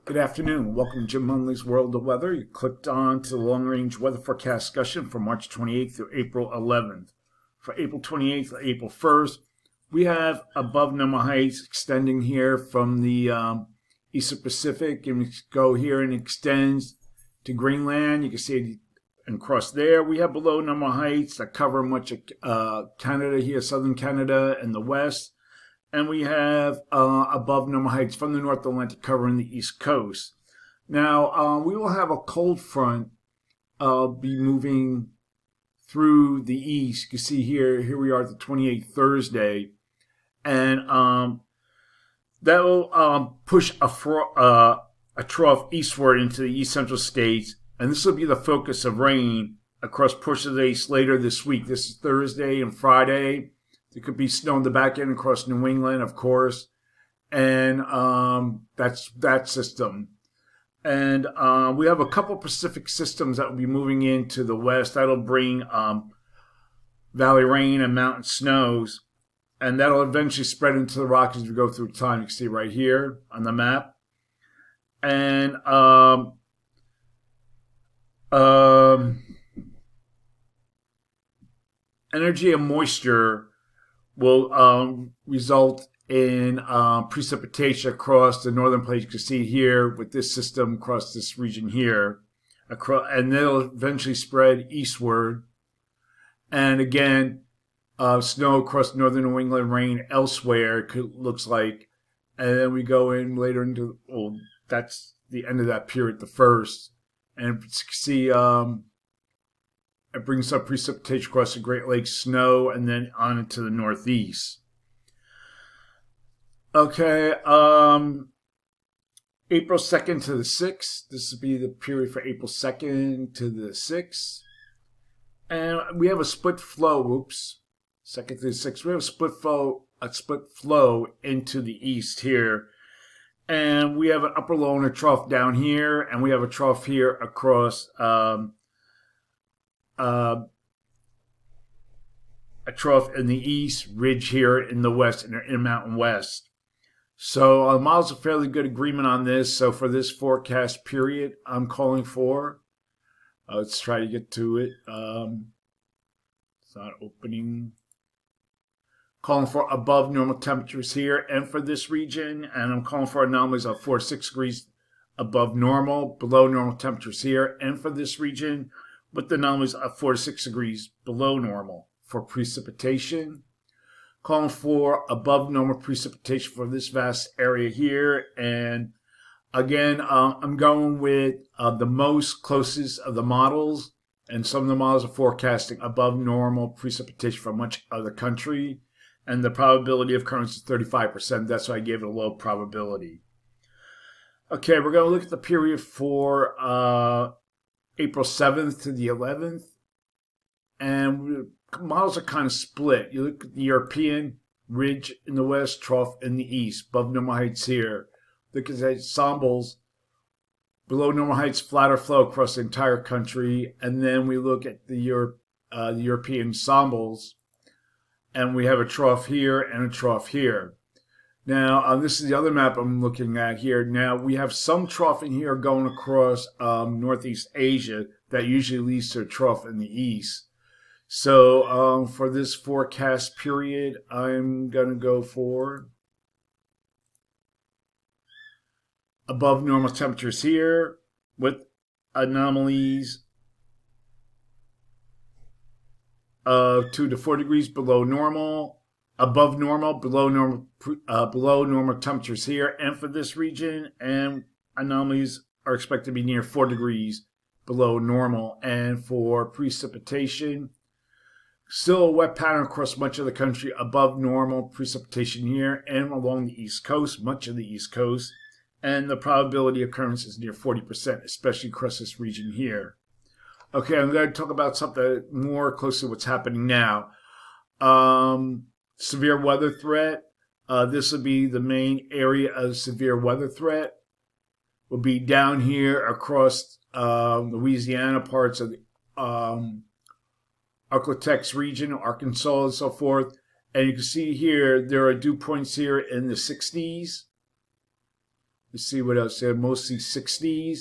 Good afternoon. Welcome to Jim Hunley's World of Weather. You clicked on to the long-range weather forecast discussion for March 28th through April 11th. For April 28th to April 1st, we have above normal heights extending here from the Eastern Pacific, and we go here and extends to Greenland. You can see it and across there. We have below normal heights that cover much of Canada here, southern Canada and the west. And we have above normal heights from the North Atlantic covering the East Coast. Now, we will have a cold front be moving through the east. You can see here we are at the 28th Thursday. And that will push a trough eastward into the east central states. And this will be the focus of rain across portions of the east later this week. This is Thursday and Friday. There could be snow in the back end across New England, of course, and that's that system. And we have a couple Pacific systems that will be moving into the west. That'll bring valley rain and mountain snows, and that'll eventually spread into the Rockies as we go through time. You can see right here on the map. And energy and moisture will result in precipitation across the northern plates. You can see here with this system across this region here, and they'll eventually spread eastward. And again, snow across northern New England, rain elsewhere, looks like. And then we go in later into, that's the end of that period, the first. And you can see it brings up precipitation across the Great Lakes, snow, and then on into the northeast. Okay, April 2nd to the 6th. This will be the period for April 2nd to the 6th. And we have a split flow, 2nd to the 6th. We have a split flow into the east here. And we have an upper low and a trough down here, and we have a trough here across a trough in the east, ridge here in the west, in Mountain West. So models a fairly good agreement on this. So for this forecast period, I'm calling for, let's try to get to it. It's not opening. Calling for above normal temperatures here and for this region, and I'm calling for anomalies of 4 to 6 degrees above normal, below normal temperatures here and for this region, with the anomalies of 4 to 6 degrees below normal for precipitation. Calling for above normal precipitation for this vast area here. And again, I'm going with the most closest of the models. And some of the models are forecasting above normal precipitation for much of the country. And the probability of occurrence is 35%. That's why I gave it a low probability. Okay, we're going to look at the period for April 7th to the 11th. And models are kind of split. You look at the European ridge in the west, trough in the east, above normal heights here. Look at the ensembles, below normal heights, flatter flow across the entire country. And then we look at the European ensembles, and we have a trough here and a trough here. Now, this is the other map I'm looking at here. Now, we have some troughing here going across Northeast Asia that usually leads to a trough in the east. So for this forecast period, I'm going to go for above normal temperatures here with anomalies of 2 to 4 degrees below normal, above normal, below normal temperatures here and for this region, and anomalies are expected to be near 4 degrees below normal. And for precipitation, still a wet pattern across much of the country, above normal precipitation here and along the East Coast, much of the East Coast, and the probability of occurrence is near 40%, especially across this region here. Okay, I'm going to talk about something more closely what's happening now. Severe weather threat. This will be the main area of severe weather threat. Will be down here across Louisiana, parts of Arklatex region, Arkansas, and so forth. And you can see here, there are dew points here in the 60s. Let's see what else there, mostly 60s.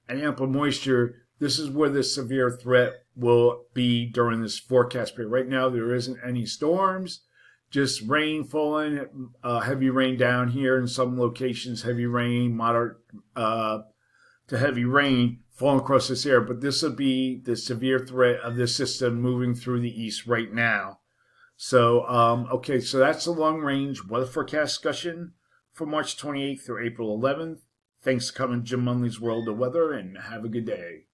And ample moisture, this is where the severe threat will be during this forecast period. Right now, there isn't any storms, just rain falling, heavy rain down here in some locations, heavy rain, moderate to heavy rain falling across this area. But this will be the severe threat of this system moving through the east right now. So, okay, so that's the long range weather forecast discussion for March 28th through April 11th. Thanks for coming to Jim Munley's World of Weather, and have a good day.